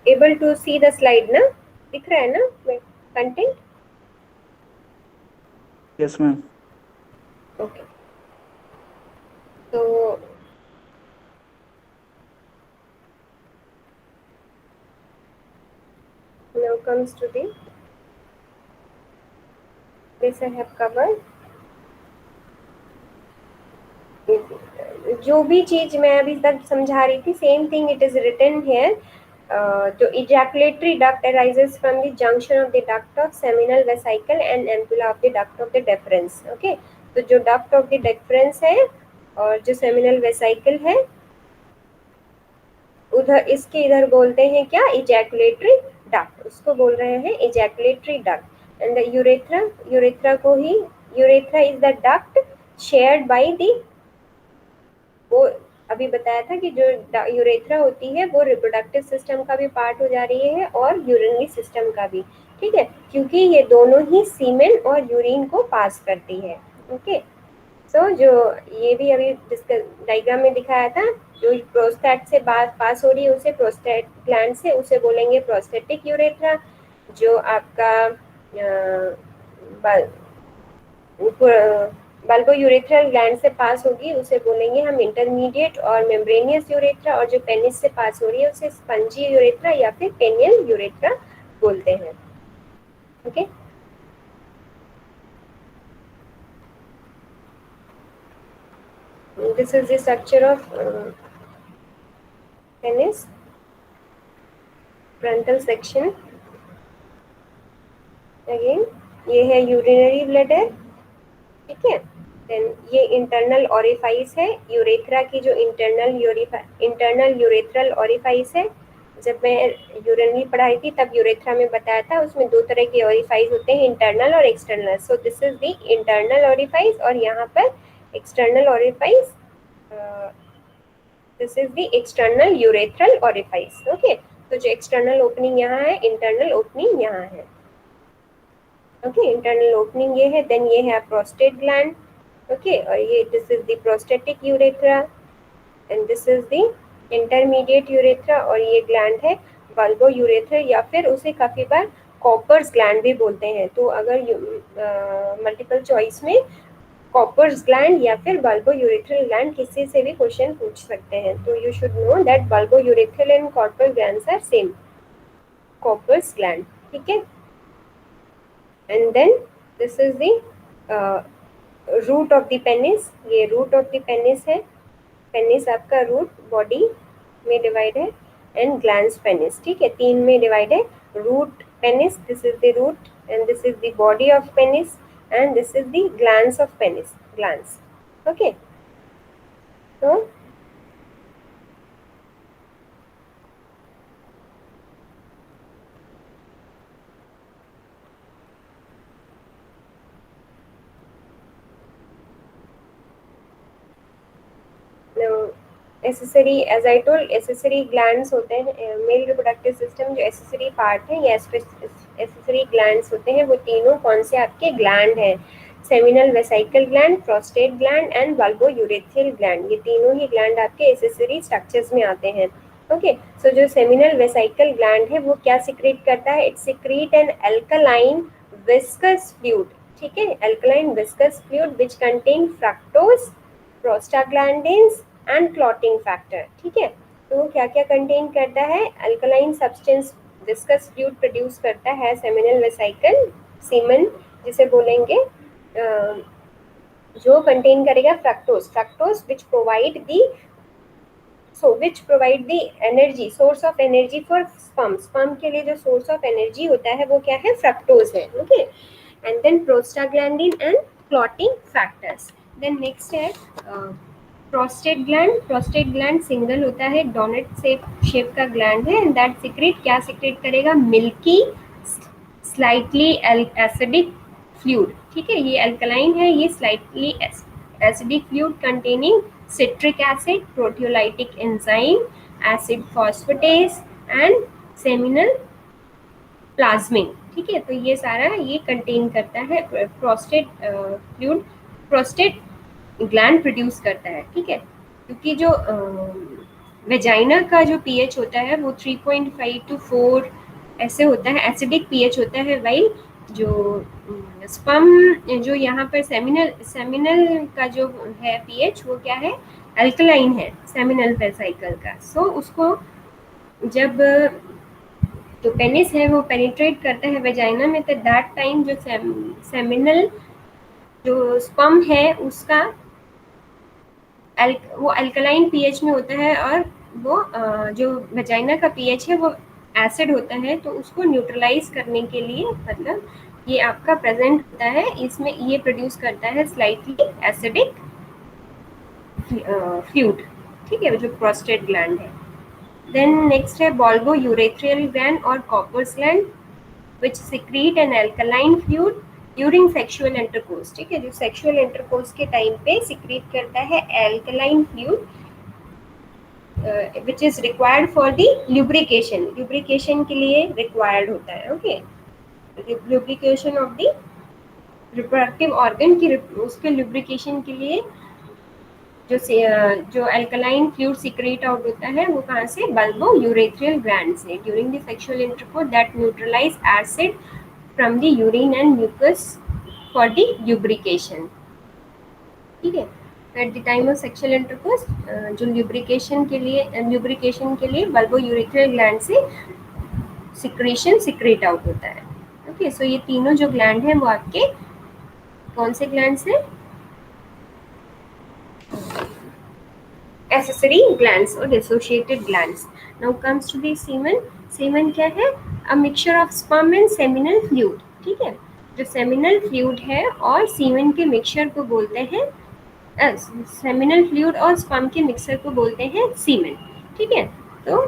Able to see the slide ना, दिख रहा है ना कंटेंट? Yes ma'am. ओके, तो now comes to the this I have covered। जो भी चीज मैं अभी तक समझा रही थी, same thing it is written here. जो ejaculatory duct arises from the junction of the duct of seminal vesicle and ampulla of the duct of the deferens। Okay, तो जो duct of the deferens है और जो seminal vesicle है, उधर इसके इधर बोलते हैं क्या, ejaculatory duct, उसको बोल रहे हैं ejaculatory duct। And the urethra, urethra को ही, urethra is the duct shared by the, वो अभी बताया था कि जो यूरेथ्रा होती है वो रिप्रोडक्टिव सिस्टम का भी पार्ट हो जा रही है और यूरिनरी सिस्टम का भी, ठीक है, क्योंकि ये दोनों ही सीमेन और यूरिन को पास करती है। ओके, सो जो ये भी अभी डायग्राम में दिखाया था, जो प्रोस्टेट से पास हो रही है उसे, प्रोस्टेट ग्लैंड से, उसे बोलेंगे प्रोस्टेटिक यूरेथ्रा। जो आपका बल्बो यूरेथ्रल ग्लैंड से पास होगी उसे बोलेंगे हम इंटरमीडिएट और मेम्ब्रेनियस यूरेथ्रा, और जो पेनिस से पास हो रही है उसे स्पंजी यूरेथ्रा या फिर पेनियल यूरेथ्रा बोलते हैं। Okay, this is the structure of penis, frontal section. Again ये है यूरिनरी ब्लैडर, ठीक है। देन ये इंटरनल ऑरिफाइस है, यूरेथ्रा की जो इंटरनल यूरेथ्रल ऑरिफाइस है। जब मैं यूरिनरी पढ़ाई थी तब यूरेथ्रा में बताया था, उसमें दो तरह के ऑरिफाइस होते हैं, इंटरनल और external. So this is the internal orifice और यहाँ पर external orifice, this is the external urethral orifice. Okay, तो जो एक्सटर्नल ओपनिंग यहाँ है, इंटरनल ओपनिंग यहाँ है। ओके, इंटरनल ओपनिंग ये है। देन ये है प्रोस्टेट ग्लैंड, ओके, और ये this is the prostatic urethra and this is the intermediate urethra, और ये ग्लैंड है बल्बो यूरेथ्रा, या फिर उसे काफी बार कॉपर्स ग्लैंड भी बोलते हैं। तो अगर मल्टीपल चॉइस में कॉपर्स ग्लैंड या फिर बल्बो यूरेथ्रल ग्लैंड किसी से भी क्वेश्चन पूछ सकते हैं, तो you should know that bulbo urethral and carpal glands are same, cowper's gland, ठीक है। And then this is the root of the penis, ये रूट ऑफ द पेनिस है, पेनिस आपका रूट बॉडी में डिवाइड है, एंड ग्लैंड्स पेनिस, ठीक है, तीन में डिवाइड है। Root penis, this is the root and this is the body of penis and this is the glands of penis, glands. Okay, तो accessory, as I told, accessory glands होते हैं, male reproductive system जो accessory part है, ये accessory glands होते हैं। वो तीनों कौन से आपके ग्लैंड हैं, seminal vesicle gland, prostate gland and bulbo यूरेथ्रियल gland, ये तीनों ही ग्लैंड आपके एसेसरी स्ट्रक्चर्स में आते हैं। ओके, सो जो सेमिनल वेसाइकल ग्लैंड है वो क्या सिक्रेट करता है, it secrete an alkaline viscous fluid, ठीक है, alkaline viscous fluid which contain fructose, prostaglandins and clotting factor, ठीक है। तो क्या क्या कंटेन करता है, alkaline substance viscous fluid produce करता है सेमिनल वेसाइकल, सीमन जिसे बोलेंगे, जो कंटेन करेगा fructose, fructose which provide the, so which provide the energy, source of energy for sperm, sperm के लिए जो source of energy होता है वो क्या है, फ्रक्टोज है। Okay, and then prostaglandin and clotting factors। then next है prostate gland, prostate gland single होता है, डोनेट शेप का ग्लैंड है, एंड दैट सिक्रेट क्या सिक्रेट करेगा, मिल्की स्लाइटली एसिडिक फ्लूइड, ठीक है, ये अल्कलाइन है, ये slightly acidic fluid containing citric acid, proteolytic enzyme, acid phosphatase and seminal plasmin, ठीक है। तो ये सारा ये कंटेन करता है, prostate fluid prostate gland produce करता है, ठीक है, क्योंकि जो वेजाइना का जो पीएच होता है वो 3.5 to 4 ऐसे होता है, एसिडिक पीएच होता है, वाइल जो स्पर्म जो यहाँ पर सेमिनल सेमिनल का जो है पीएच वो क्या है, अल्कलाइन है सेमिनल वेसिकल का। सो उसको जब जो पेनिस है वो पेनिट्रेट करता है वेजाइना में, तो दैट टाइम जो सेमिनल जो स्पर्म है उसका वो अल्कलाइन पीएच में होता है, और वो जो वेजाइना का पीएच है वो एसिड होता है, तो उसको न्यूट्रलाइज करने के लिए मतलब ये आपका प्रेजेंट होता है, इसमें ये प्रोड्यूस करता है स्लाइटली एसिडिक फ्लूइड, ठीक है, जो प्रोस्टेट ग्लैंड है। देन नेक्स्ट है बॉल्बो यूरेथ्रियल ग्लैंड और Cowper's gland which secrete an alkaline fluid during sexual intercourse, ठीक है, जो सेक्सुअल इंटरकोर्स के टाइम पे सिक्रीट करता है alkaline fluid which is required for the lubrication, lubrication के लिए required होता है, okay, lubrication of the reproductive organ की उसके lubrication के लिए जो अल्कलाइन फ्लूइड सिक्रेट आउट होता है वो कहाँ से, बल्बो यूरेथ्रियल ग्लैंड से during the sexual intercourse that neutralize acid from the urine and mucus for the lubrication, ठीक है। At the time of sexual intercourse जो ल्यूब्रिकेशन के लिए बल्बो यूरेथ्रियल ग्लैंड से सिक्रेशन सिक्रेट आउट होता है, ओके। सो ये तीनों जो ग्लैंड हैं वो आपके कौन से ग्लैंड से, accessory glands or associated glands. Now comes to the semen. semen क्या है, a mixture of sperm and seminal fluid, ठीक है, जो seminal fluid है और semen के मिक्सचर को बोलते हैं सेमिनल फ्लूइड और स्पर्म के मिक्सर को बोलते हैं सीमेन, ठीक है। तो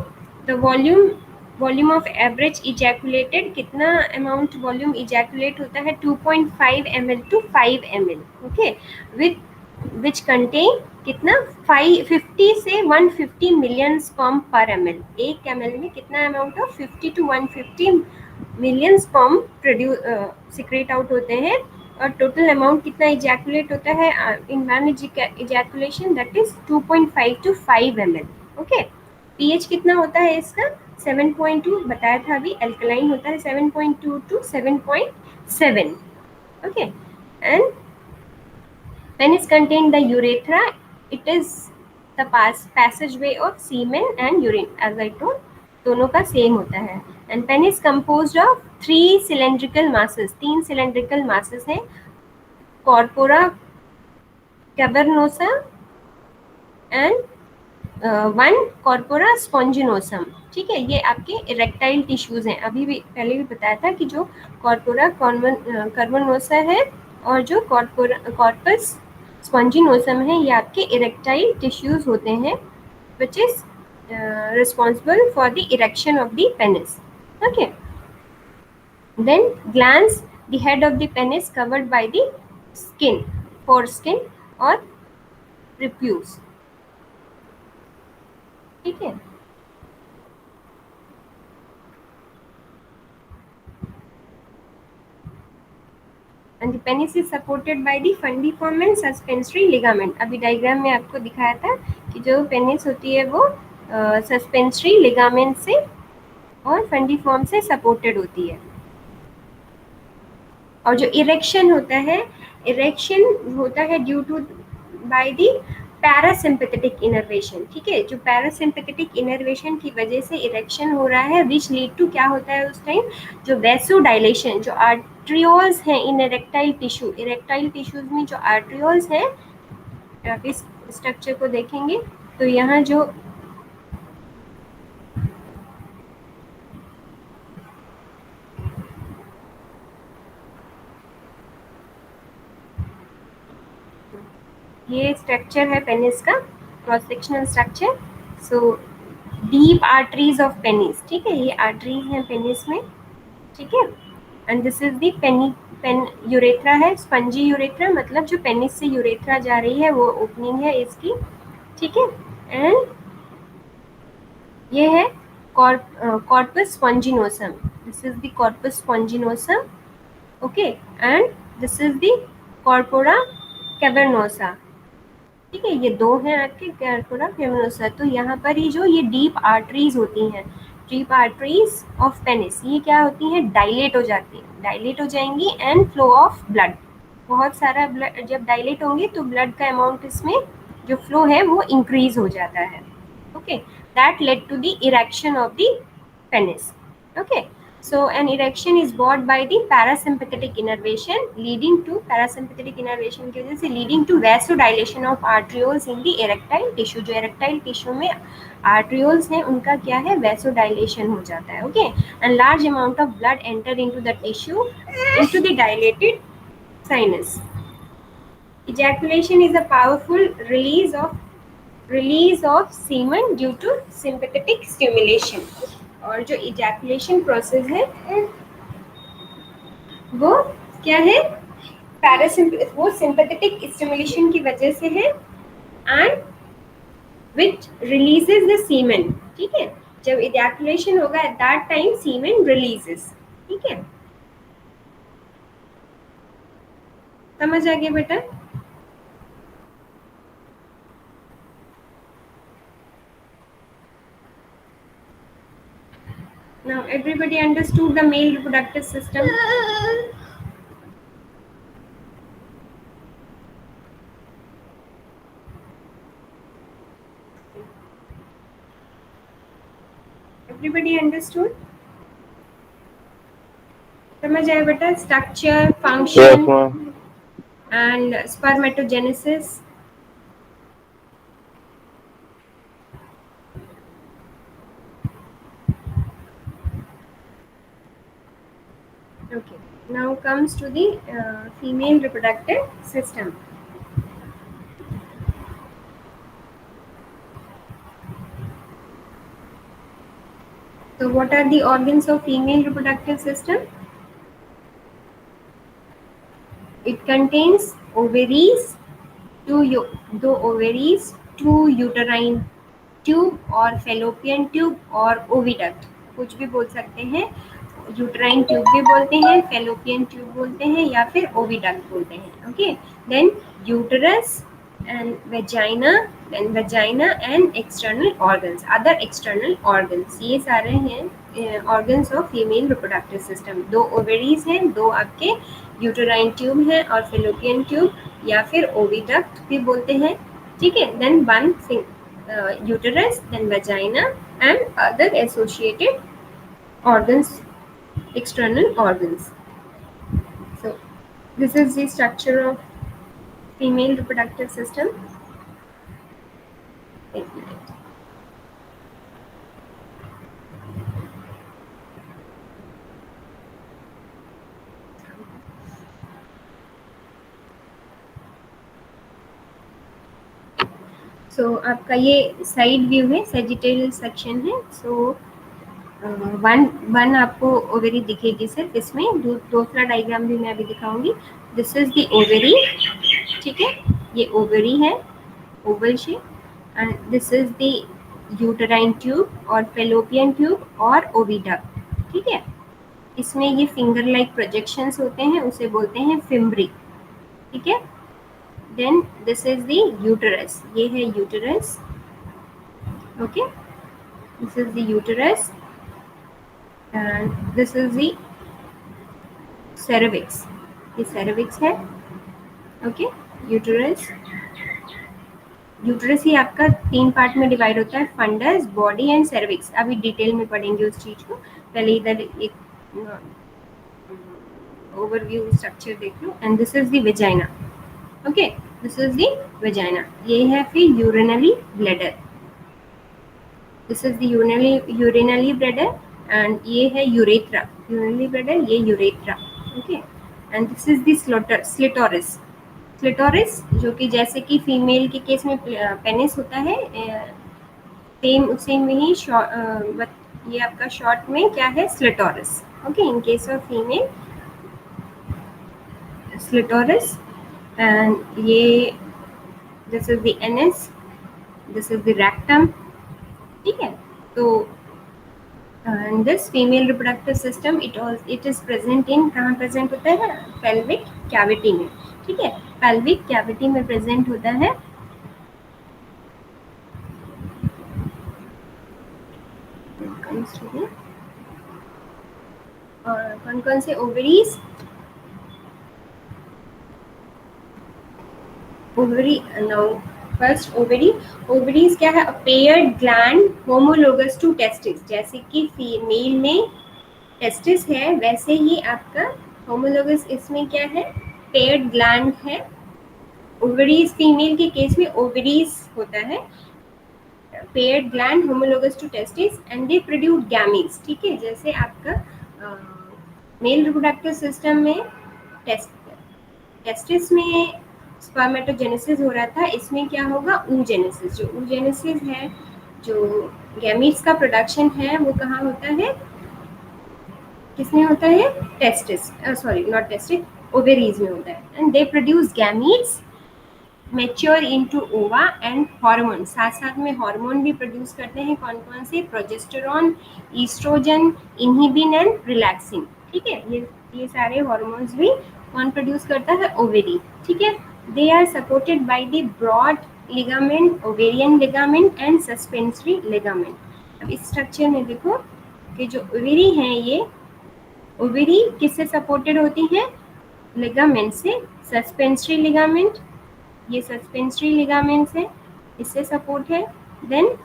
the volume of average ejaculated, कितना अमाउंट वॉल्यूम इजैकुलेट होता है, 2.5 ml to 5 ml, okay, which contain कितना 50 से 150 मिलियन स्पर्म पर ml, एक ml में कितना amount of 50 to 150 million sperm secret out होते हैं, और टोटल अमाउंट कितना इजैकुलेट होता है in one ejaculation, that is 2.5 to 5 ml, okay. PH कितना होता है इसका, 7.2 बताया था अभी, अल्कलाइन होता है 7.2 to 7.7, okay. And penis contain the urethra, it is the passageway of semen and urine, as I told, दोनों का सेम होता है। And penis composed of 3 cylindrical masses, 3 cylindrical masses हैं, कॉर्पोरा कैवर्नोसा एंड 1 कॉर्पोरा स्पॉन्जिनोसम, ठीक है, ये आपके erectile tissues हैं। अभी भी पहले भी बताया था कि जो कॉर्पोरा कैवर्नोसा है और जो कॉर्पस स्पॉन्जिनोसम है ये आपके इरेक्टाइल टिश्यूज होते हैं, which is responsible for the erection of the penis, okay. Then glands, the head of the penis covered by the skin, foreskin और प्रिप्यूस, ठीक है। And the penis is supported by the fundiform and suspensory ligament. अभी diagram में आपको दिखाया था कि जो पेनिस होती है वो सस्पेंसरी लिगामेंट से और फंडीफॉर्म से सपोर्टेड होती है, और जो इरेक्शन होता है due to by the parasympathetic innervation, ठीक है, जो पैरासिम्पैथेटिक इनर्वेशन की वजह से इरेक्शन हो रहा है, विच लीड टू क्या होता है उस टाइम, जो वेसोडाइलेशन, जो आर्ट्रियोल्स हैं इन इरेक्टाइल टिश्यूज में जो आर्ट्रियोल्स हैं, आप इस स्ट्रक्चर को देखेंगे तो यहाँ जो ये स्ट्रक्चर है पेनिस का, cross sectional structure. So deep arteries of penis, ठीक है, ये आर्टरीज हैं पेनिस में, ठीक है। And this is the pen urethra है, स्पंजी यूरेथ्रा, मतलब जो पेनिस से यूरेथ्रा जा रही है वो ओपनिंग है इसकी, ठीक है। एंड ये है corpus spongiosum, this is the corpus spongiosum, okay, and this is the corpora cavernosa, ठीक है, ये दो हैं आपके कैरकोरा फेमिनोसा। तो यहाँ पर ये जो ये डीप आर्टरीज होती हैं, डीप आर्टरीज ऑफ पेनिस, ये क्या होती हैं, डायलेट हो जाती हैं, डायलेट हो जाएंगी एंड फ्लो ऑफ ब्लड, बहुत सारा ब्लड जब डायलेट होंगे तो ब्लड का अमाउंट इसमें जो फ्लो है वो इंक्रीज हो जाता है। Okay, that led to the erection of the penis. Okay, so an erection is brought by the parasympathetic innervation leading to parasympathetic innervation की वजह से leading to vasodilation of arterioles in the erectile tissue। जो erectile tissue में arterioles हैं उनका क्या है, vasodilation हो जाता है। Okay, and large amount of blood enter into the tissue into the dilated sinus। Ejaculation is a powerful release of semen due to sympathetic stimulation। और जो ejaculation process है वो क्या है, वो sympathetic stimulation की वजह से है and which releases the semen। ठीक है, जब ejaculation होगा at that time semen releases। ठीक है, समझ आ गया बेटा? Now everybody understood the male reproductive system? Everybody understood? समझ आया बेटा? Structure, function, and spermatogenesis. Okay, now comes to the female reproductive system. So what are the organs of female reproductive system? It contains ovaries, दो ovaries, two uterine tube और fallopian tube और oviduct, कुछ भी बोल सकते हैं, uterine tube भी बोलते हैं, फेलोपियन ट्यूब बोलते हैं या फिर ओविडक्ट बोलते हैं। Okay, then uterus and vagina and external organs, other external organs, ये सारे हैं organs of female reproductive system. दो ओवेरीज हैं, दो आपके यूटराइन ट्यूब है और फेलोपियन ट्यूब या फिर ओविडक्ट भी बोलते हैं। ठीक है, then one uterus, then vagina and other associated organs, external organs. So this is the structure of female reproductive system. एक minute. So आपका ये साइड व्यू है, सेजिटल सेक्शन है। सो वन आपको ओवेरी दिखेगी सिर्फ इसमें, दूसरा डायग्राम भी मैं अभी दिखाऊंगी। दिस इज द ओवेरी, ठीक है, ये ओवेरी है Oval shape, and this is the uterine tube और फेलोपियन ट्यूब और ओविडक्ट। ठीक है, इसमें ये फिंगर लाइक प्रोजेक्शंस होते हैं, उसे बोलते हैं फिम्ब्री। ठीक है, then this is the uterus, ये है uterus. Okay, this is the uterus and this is the cervix, ये सेरेविक्स है। ओके, यूटरस, यूटरस ही आपका 3 पार्ट में डिवाइड होता है, फंडस, बॉडी एंड सर्विक्स। अभी डिटेल में पढ़ेंगे उस चीज को, पहले इधर एक ओवरव्यू स्ट्रक्चर देख लो। And this is the vagina. Okay, this is the vagina, ये है फिर urinary bladder, this is the urinary bladder and ये है यूरेथ्रा, यूरिनरी ब्लैडर, ये urethra. Okay, and this is the clitoris, clitoris जो कि जैसे कि फीमेल के केस में पेनिस होता है, सेम उसी में ही ये आपका शॉर्ट में क्या है, clitoris. Okay, in case of female clitoris, and ये this is the anus, this is the rectum. ठीक है, तो this female reproductive system it is present in, कहाँ प्रेजेंट होता है, पेल्विक कैविटी में। ठीक है, पेल्विक कैविटी में प्रेजेंट होता है और कौन कौन से ovaries, ovary no first ovary, ovaries क्या है, paired gland homologous to testis, जैसे कि फीमेल में टेस्टिस है वैसे ही आपका होमोलोगस इसमें क्या है, पेयर्ड ग्लैंड है। ओवरीज फीमेल के केस में ओवरीज होता है, paired gland homologous to testis and they produce gametes, ठीक है। जैसे आपका मेल रिप्रोडक्टिव सिस्टम में टेस्टिस में स्पर्मेटोजेनेसिस हो रहा था, इसमें क्या होगा, oogenesis। जो oogenesis है, जो गैमीट्स का प्रोडक्शन है, वो कहाँ होता है, किसमें होता है, testis, sorry not testis, ovaries में होता है। And they produce gametes mature into ओवा एंड हार्मोन, साथ साथ में हार्मोन भी प्रोड्यूस करते हैं, कौन कौन से, progesterone, oestrogen, inhibin and relaxin, ठीक है। ये सारे हार्मोन्स भी कौन प्रोड्यूस करता है, ओवेरी, ठीक है। They are supported by the broad ligament, ovarian ligament and suspensory ligament. अब इस स्ट्रक्चर में देखो कि जो ओवेरी हैं, ये ओवेरी किससे सपोर्टेड होती हैं, लिगामेंट से, सस्पेंसरी लिगामेंट, ये सस्पेंसरी लिगामेंट है, इससे सपोर्ट है। देन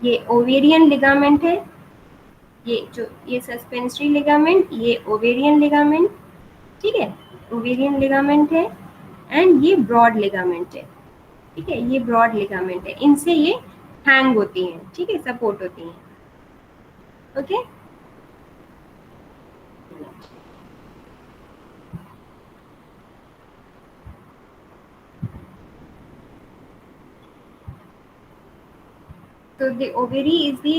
ये ओवेरियन लिगामेंट है, ये सस्पेंसरी लिगामेंट, ये ओवेरियन लिगामेंट, ठीक है, ओवेरियन लिगामेंट है। एंड ये ब्रॉड लिगामेंट है, ठीक है, ये ब्रॉड लिगामेंट है, इनसे ये हैंग होती हैं, ठीक है, सपोर्ट होती हैं, okay. So the ovary is the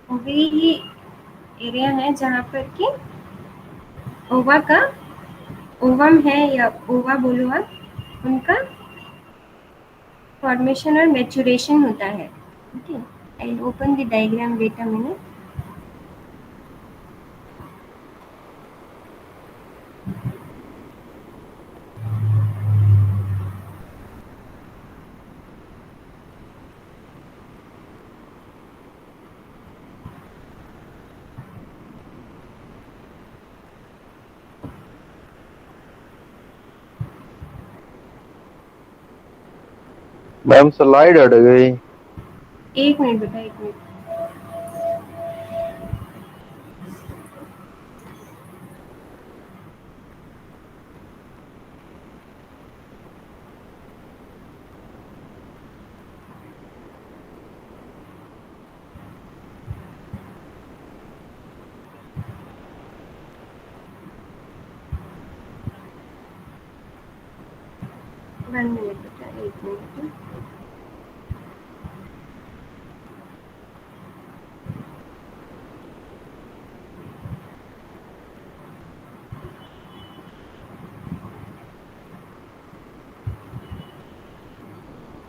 ovary he area है जहाँ पर कि ओवा का, ओवम है या ओवा बोलो आप, उनका फॉर्मेशन और मैच्योरेशन होता है, okay. I open the diagram, wait a minute. Ma'am slide हट गई। एक मिनट बेटा, एक मिनट। वन मिनट बेटा, एक minute.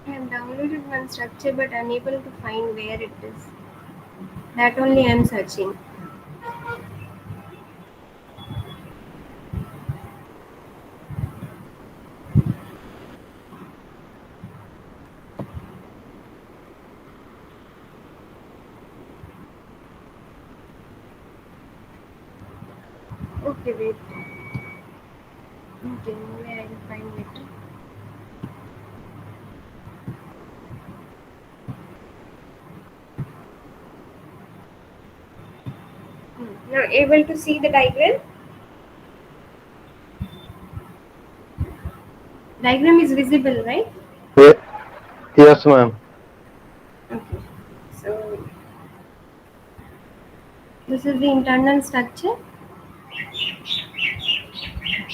I have downloaded one structure but unable to find where it is. That only I am searching. Okay, wait. Okay, where I will find later. Now able to see the diagram? Diagram is visible, right? Yes, ma'am. Okay. So this is the internal structure.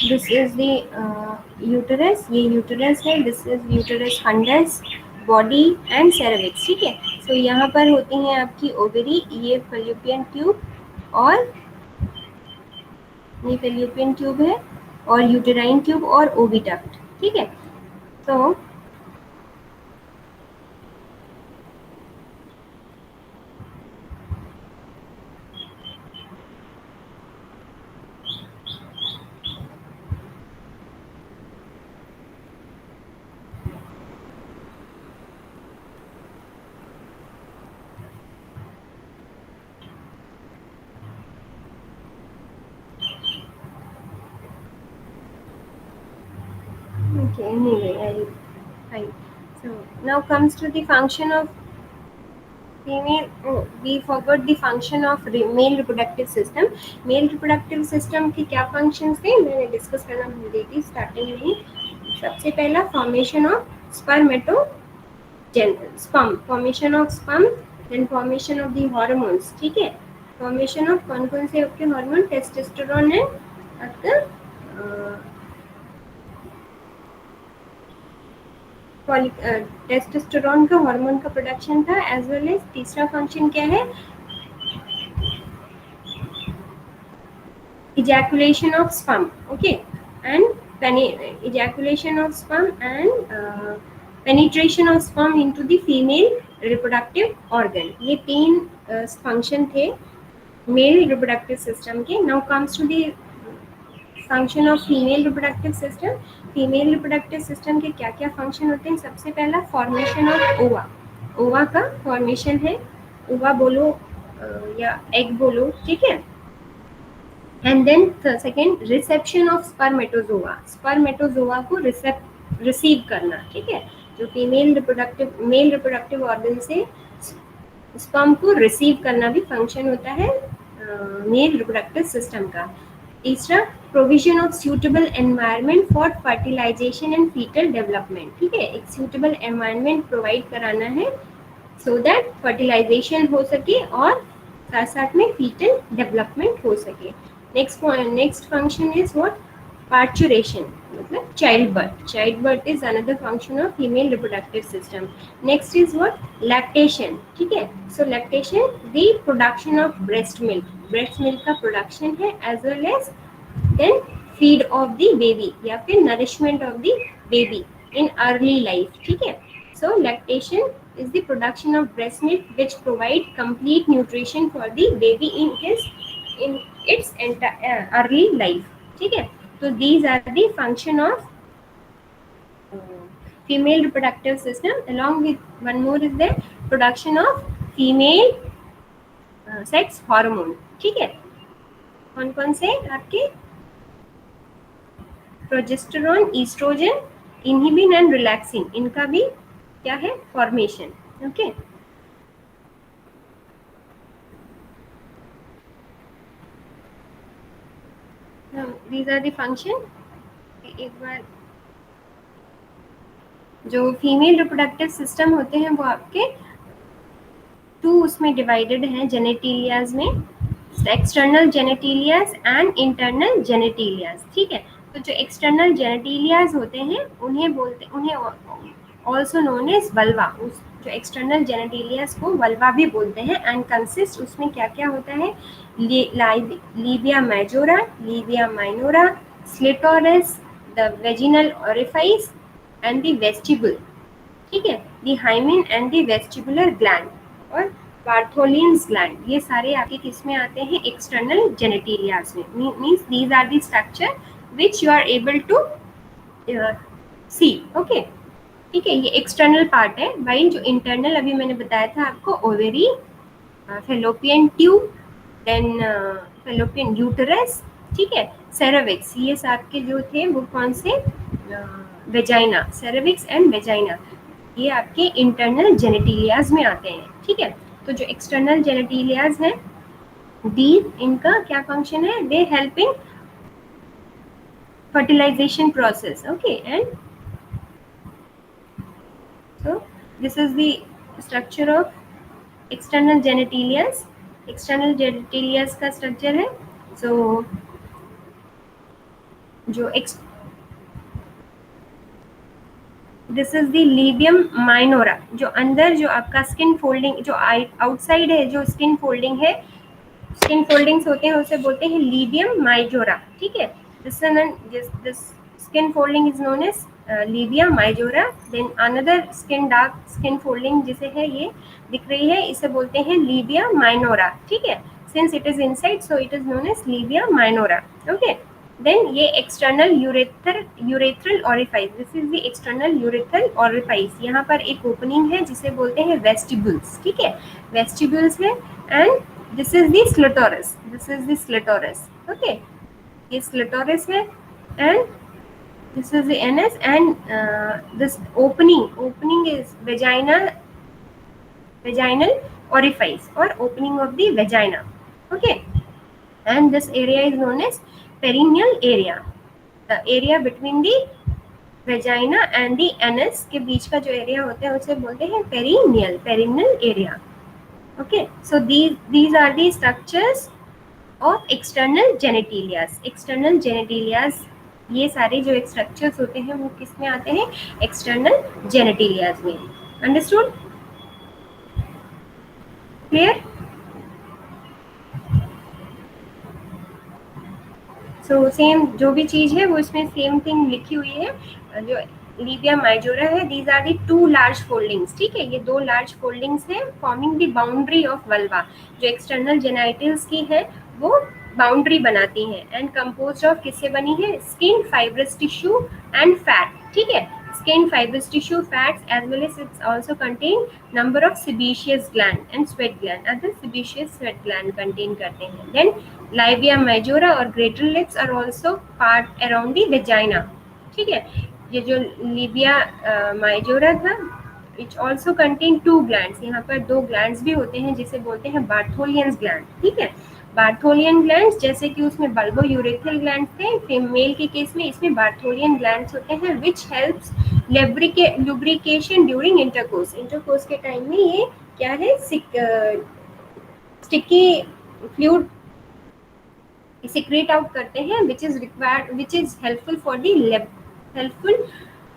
This is the uterus. ये uterus है. This is uterus fundus, body and cervix. ठीक है. So यहाँ पर होती हैं आपकी ovary, ये फैलोपियन ट्यूब, और ये फैलोपियन ट्यूब है, और यूटेराइन ट्यूब और ओविडक्ट, ठीक है। तो Okay, anyway, fine. So now comes to the function of female. Oh, we forgot the function of male reproductive system. Male reproductive system के क्या functions थे मैंने discuss करना भूल गई थी starting में ही. सबसे पहला formation of sperm, formation of sperm, then formation of the hormones. ठीक है, formation of कौन कौन से आपके hormone, testosterone है आपका टेस्टोस्टेरोन का हार्मोन का प्रोडक्शन था, एज वेल एज तीसरा फंक्शन क्या है, ejaculation of sperm. Okay, and ejaculation of sperm and penetration of sperm into the female reproductive organ. ये तीन फंक्शन थे मेल रिप्रोडक्टिव सिस्टम के. Now comes to the function of female reproductive system. Female reproductive system के क्या क्या function होते हैं. सबसे पहला फॉर्मेशन ऑफ ओवा. ओवा का फॉर्मेशन है, ओवा बोलो या एग बोलो, ठीक है. And then second reception of spermatozoa. Spermatozoa को रिसीव करना, ठीक है. जो female reproductive male reproductive organ से स्पर्म को रिसीव करना भी फंक्शन होता है मेल रिप्रोडक्टिव सिस्टम का. तीसरा provision of suitable environment for fertilization and foetal development. ठीक है, एक सूटेबल एनवायरनमेंट प्रोवाइड कराना है सो दैट फर्टिलाइजेशन हो सके और साथ साथ में फीटल डेवलपमेंट हो सके. Next function is what, parturition, मतलब child birth. Child birth is another function of female reproductive system. Next is what, lactation. ठीक है, so lactation the production of breast milk. Breast milk का production है, as well as then feed of the baby या फिर nourishment of the baby in early life. ठीक है, so lactation is the production of breast milk which provide complete nutrition for the baby in its early life. ठीक है, तो these are the function of female reproductive system. Along with one more is the production of female sex hormone. ठीक है, कौन कौन से आपके, progesterone, oestrogen, inhibin and relaxin. इनका भी क्या है, formation. Okay, these are the function. एक बार जो फीमेल रिप्रोडक्टिव सिस्टम होते हैं वो आपके टू उसमें डिवाइडेड हैं जेनेटिलियाज में, एक्सटर्नल जेनेटिलियाज एंड इंटरनल जेनेटिलियाज. ठीक है, तो जो एक्सटर्नल जेनेटिलियाज होते हैं उन्हें ऑल्सो नोन एज वल्वा. उस जो एक्सटर्नल जेनेटिलियाज को वल्वा भी बोलते हैं. एंड कंसिस्ट, उसमें क्या क्या होता है, labia majora, labia minora, clitoris, the vaginal orifice and the vestibule. ठीक है, the hymen and the vestibular gland और बार्थोलिन्स ग्लैंड. ये सारे आपके किस में आते हैं, एक्सटर्नल जेनेटिलियाज में. Means these are the structure which you are able to see. Okay, ठीक है, ये एक्सटर्नल पार्ट है. वाइल जो इंटरनल अभी मैंने बताया था आपको, ovary, fallopian tube, then fallopian uterus, ठीक है, सेरेविक्स. ये आपके जो थे वो कौन से, वेजाइना, सेरेविक्स एंड वेजाइना, ये आपके इंटरनल जेनेटिलियाज में आते हैं. ठीक है, तो जो एक्सटर्नल जेनेटिलियाज हैं, दी इनका क्या फंक्शन है, they help in fertilization process. Okay, and so this is the structure of external genitalias. external genitalias का structure है. so जो this is the lebium minora. जो अंदर जो आपका स्किन फोल्डिंग, जो आउटसाइड है, जो स्किन फोल्डिंग है, स्किन फोल्डिंग्स होते हैं, उसे बोलते हैं लीबियम माइजोरा. ठीक है, this skin folding is known as labia majora. then another dark skin folding जिसे है ये दिख रही है, इसे बोलते हैं labia minora. ठीक है, since it is inside so it is known as labia minora. okay, then ये external urethral orifice. this is the external urethral orifice. यहाँ पर एक ओपनिंग है जिसे बोलते हैं vestibules. ठीक है, vestibules है. and this is the clitoris. okay, ये क्लिटोरिस है. And This is the anus, and this opening is vaginal orifice or opening of the vagina. Okay, and this area is known as perineal area. The area between the vagina and the anus के बीच का जो area होता है उसे बोलते हैं perineal area. Okay, so these are the structures of external genitalias. ये सारे जो स्ट्रक्चर्स होते हैं वो किस में आते हैं? एक्सटर्नल जेनेटिलियाज में. अंडरस्टूड? क्लियर? सो सेम जो भी चीज है वो इसमें सेम थिंग लिखी हुई है. जो लीबिया माइजोरा है, these are the two large foldings. ठीक है, ये दो लार्ज फोल्डिंग्स हैं forming the boundary of vulva. जो एक्सटर्नल जेनाइटल्स की है वो बाउंड्री बनाती हैं एंड कंपोज्ड ऑफ किससे बनी है? Skin, fibrous tissue and fat. ठीक है, skin, fibrous tissue, fats, as well as it also contain number of sebaceous gland and sweat gland. Other sebaceous sweat gland contain करते हैं. Then labia majora और greater lips are also part around the vagina. ठीक है, ये जो labia माइजोरा था which also contain two glands. यहाँ पर दो glands भी होते हैं जिसे बोलते हैं बार्थोलियन ग्लैंड. ठीक है, बार्थोलियन ग्लैंड्स जैसे कि उसमें बल्बो यूरेथ्रल ग्लैंड थे, फीमेल के केस में इसमें बार्थोलियन ग्लैंड्स होते हैं which helps lubrication during intercourse के टाइम में ये क्या है? स्टिकी फ्लूइड secrete out करते हैं which is helpful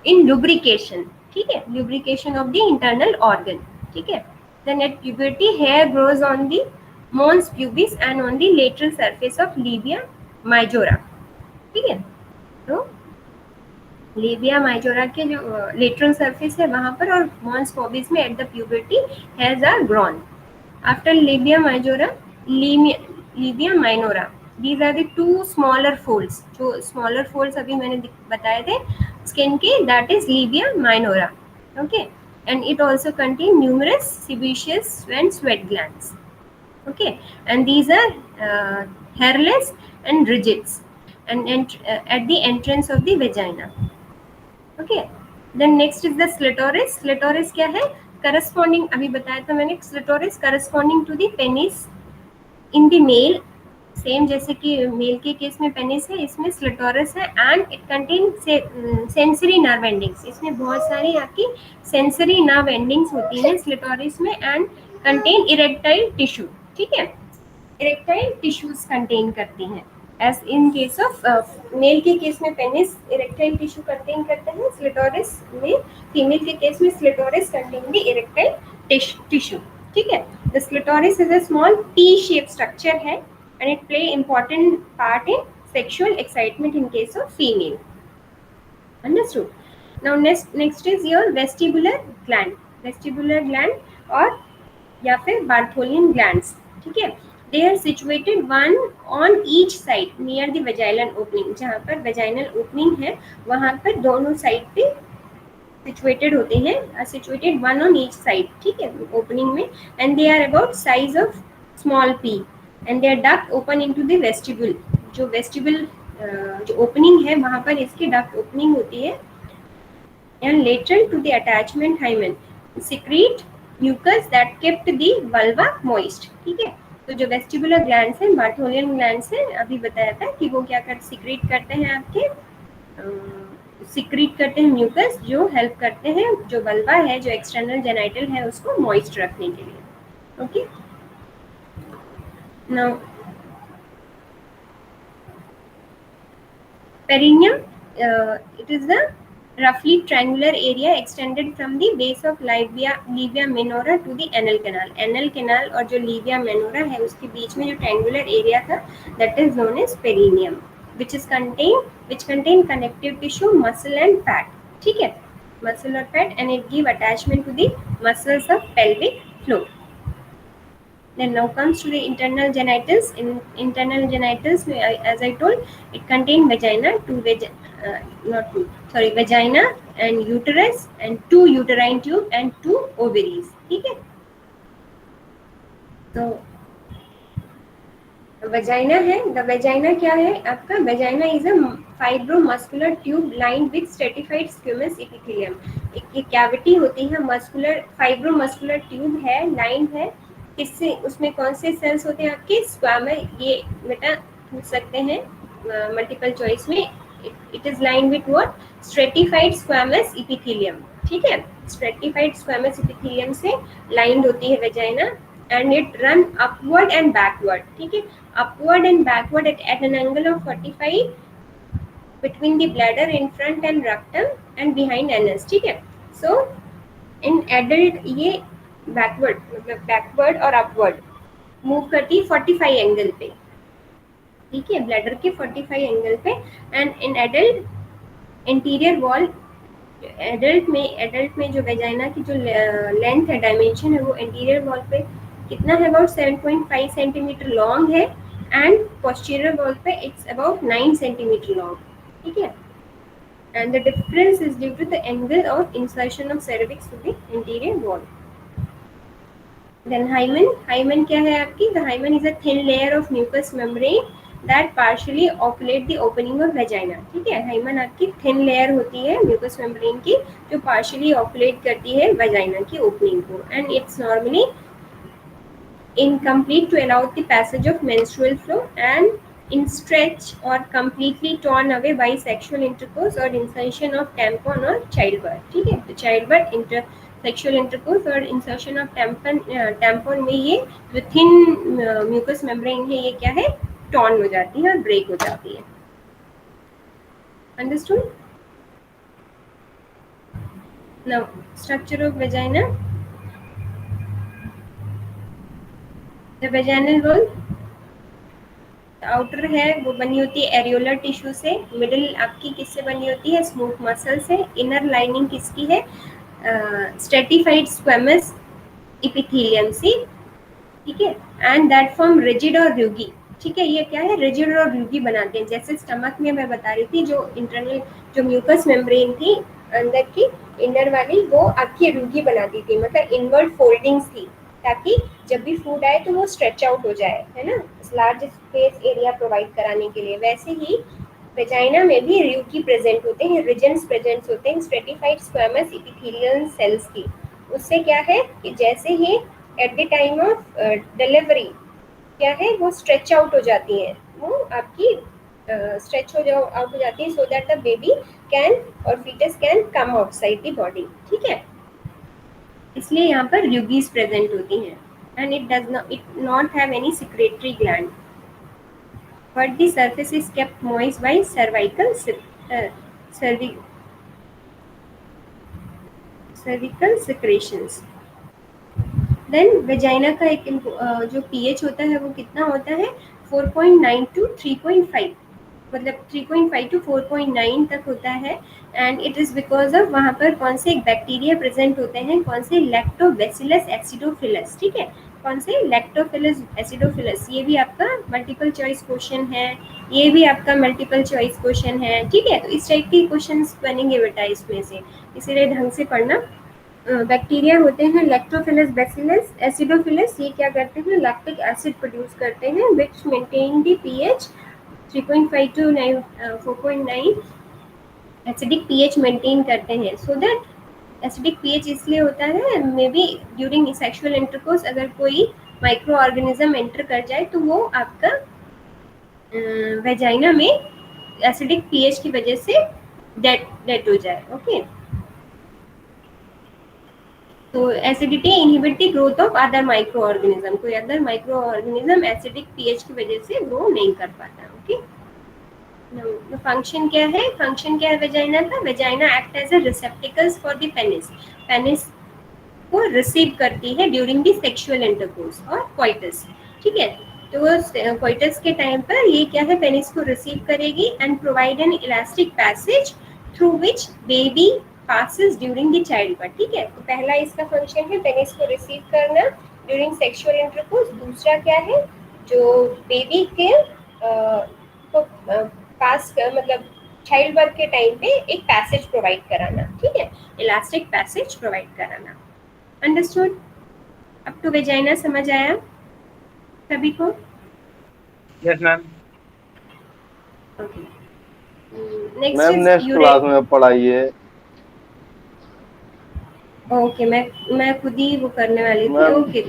in lubrication. ठीक है, lubrication of the internal organ. ठीक है, then at puberty hair grows on the mons pubis and on the lateral surface of labia majora. ठीक है, तो लेबिया माइजोरा के जो लेटरल सरफेस है वहां पर और मॉन्स पॉबिस में at the puberty hairs are grown. After labia majora labia minora, these are the two smaller folds. जो smaller folds अभी मैंने बताए थे skin के, that is labia minora. Okay, and it also contain numerous sebaceous and sweat glands. Okay, and these are hairless and rigids and at the entrance of the vagina. Okay, then next is the clitoris. Clitoris क्या है? Corresponding, अभी बताया था मैंने, clitoris corresponding to the penis in the male. Same जैसे कि mail के case में पेनिस है, इसमें स्लिटोरस है and it contain sensory nerve endings. इसमें बहुत सारी आपकी सेंसरी नर्व एंडिंग्स होती हैं स्लिटोरिस में एंड कंटेन इरेक्टाइल टिश्यू. ठीक है, इरेक्टाइल टिश्यूज कंटेन करती हैं. As in case of male के केस में पेनिस इरेक्टाइल टिश्यू कंटेन करते हैं, स्लिटोरिस में फीमेल के केस में clitoris contain the erectile tissue. ठीक है, the clitoris is a small T shape structure है and it play important part in sexual excitement in case of female. Understood? Now next is your vestibular gland और या फिर Bartholian glands. ठीक है, they are situated one on each side near the vaginal opening. जहाँ पर vaginal opening है वहाँ पर दोनों साइड पे situated होते हैं, situated one on each side. ठीक है, opening में, and they are about size of small pea. And their duct open into the vestibule. जो vestibule जो opening है वहाँ पर इसकी duct opening होती है and lateral to the attachment hymen secrete mucus that kept the vulva moist. ठीक है, तो जो vestibular glands हैं, Bartholian glands हैं, अभी बताया था कि वो क्या secrete करते हैं आपके secrete करते हैं mucus जो help करते हैं जो vulva है, जो external genital है उसको moist रखने के लिए. Okay. Now, perineum, it is the roughly triangular area extended from the base of labia minora to the anal canal. Anal canal और जो labia minora है उसके बीच में जो triangular area था, that is known as perineum, which contain connective tissue, muscle and fat. ठीक है, muscle और fat, and it give attachment to the muscles of pelvic floor. Then now comes to the internal genitals. In internal genitals, as I told, it contain vagina, vagina and uterus and two uterine tube and two ovaries. ठीक है, तो vagina है. The vagina क्या है आपका? Vagina is a fibromuscular tube lined with stratified squamous epithelium. एक cavity होती है, मस्कुलर फाइब्रोमस्कुलर ट्यूब है, लाइन है, किससे, उसमें कौन से सेल्स होते हैं आपके, स्क्वामर। ये बेटा पूछ सकते हैं मल्टीपल चॉइस में। It is line with what, stratified squamous epithelium. ठीक है, स्ट्रेटिफाइड स्क्वामस एपिथेलियम से लाइंड होती है vagina, and it run upward and backward. ठीक है, upward and backward at an angle of 45 between the bladder in front and rectum and behind anus। ठीक है, so in adult ये backward मतलब backward और upward मूव करती है 45 angle पे। ठीक है, ब्लैडर के 45 एंगल पे। And in adult interior wall, adult में जो वेजाइना की जो लेंथ है, डायमेंशन है, वो इंटीरियर वॉल पे कितना है, अबाउट 7.5 सेंटीमीटर लॉन्ग है, एंड पोस्टीरियर वॉल पे इट्स अबाउट 9 सेंटीमीटर लॉन्ग। ठीक है, and the difference is due to the angle of insertion of cervix to the interior wall. Then hymen क्या है आपकी, the hymen is a thin layer of mucous membrane that partially occlude the opening of vagina. ठीक है, hymen आपकी thin layer होती है mucus membrane की, जो पार्शियली ऑकुलेट करती है वेजाइना की ओपनिंग को, and it's normally incomplete to allow the passage of menstrual flow, and in stretch or completely torn away by sexual intercourse or insertion of tampon or childbirth। ठीक है, तो childbirth, sexual intercourse और insertion of tampon में ये जो thin mucus membrane है, ये क्या है, टॉर्न हो जाती है और ब्रेक हो जाती है। Understood? Now structure of vagina. The vaginal wall outer है वो बनी होती है एरियोलर टिश्यू से, मिडिल आपकी किससे बनी होती है, स्मूथ मसल से, इनर लाइनिंग किसकी है, स्ट्रेटिफाइड स्क्वेमस एपिथेलियम से। ठीक है, एंड दैट फॉर्म रिजिड और रूगी। ठीक है, ये क्या है, रिजिड और रूगी बनाते हैं। जैसे स्टमक में मैं बता रही थी, जो इंटरनल जो म्यूकस मेम्ब्रेन थी अंदर की, इनर वाली, वो आपकी रूगी बनाती थी, मतलब इनवर्ड फोल्डिंग्स थी, ताकि जब भी फूड आए तो वो स्ट्रेच आउट हो जाए, है ना, लार्ज स्पेस एरिया प्रोवाइड कराने के लिए। वैसे ही वेजाइना में भी रूगी प्रेजेंट होते हैं, रीजन्स प्रेजेंट होते हैं स्ट्रेटिफाइड स्क्वेमस एपिथेलियल सेल्स की। उससे क्या है कि जैसे ही at the time of delivery क्या है, वो स्ट्रेच आउट हो जाती है, वो आपकी स्ट्रेच आउट हो जाती है, so that the baby can और foetus can come outside the body. ठीक है, इसलिए यहाँ पर ल्यूगीज प्रेजेंट होती हैं, and it not have any secretory gland, but the surface is kept moist by cervical secretions। देन वेजाइना का एक जो पीएच होता है वो कितना होता है, 4.9 टू 3.5, मतलब 3.5 टू 4.9 तक होता है। And it is because of वहाँ पर कौन से बैक्टीरिया प्रेजेंट होते हैं, कौन से, लैक्टोबैसिलस एसिडोफिलस। ठीक है, कौन से, लैक्टोफिलस एसिडोफिलस। ये भी आपका मल्टीपल चॉइस क्वेश्चन है, ये भी आपका मल्टीपल चॉइस क्वेश्चन है। ठीक है, तो इस टाइप के क्वेश्चंस बनेंगे बेटा इसमें से, इसीलिए ढंग से पढ़ना। बैक्टीरिया होते हैं लैक्टोफिलस बैसिलस एसिडोफिलस, ये क्या करते हैं, लैक्टिक एसिड प्रोड्यूस करते हैं, which maintain the pH 3.5 to 4.9 acidic pH maintain करते हैं। सो दैट एसिडिक पीएच इसलिए होता है, maybe during sexual intercourse अगर कोई माइक्रो ऑर्गेनिज्म एंटर कर जाए तो वो आपका वेजाइना में एसिडिक पीएच की वजह से डेड हो जाए। ओके, तो acidity inhibit the growth of other microorganism, कोई other microorganism acidic pH की वजह से ग्रो नहीं कर पाता। ओके, फंक्शन क्या है, फंक्शन क्या है वेजाइना का, vagina act as a receptacles for the penis, penis को रिसीव करती है ड्यूरिंग द सेक्सुअल इंटरकोर्स और कोइटस। ठीक है, तो कोइटस के टाइम पर ये क्या है, पेनिस को रिसीव करेगी and provide an elastic passage through which baby passes during the childbirth। ठीक है, तो पहला इसका फंक्शन है पेनिस को रिसीव करना ड्यूरिंग सेक्सुअल इंटरकोर्स। दूसरा क्या है, जो बेबी के को पास मतलब चाइल्ड बर्थ के टाइम पे एक पैसेज प्रोवाइड कराना। ठीक है, इलास्टिक पैसेज प्रोवाइड कराना। अंडरस्टूड? अब तो वेजाइना समझ आया सभी को? Yes ma'am. Okay, next ma'am is next class में पढ़ाइए। ओके, मैं खुद ही वो करने वाली थी। Ma'am okay,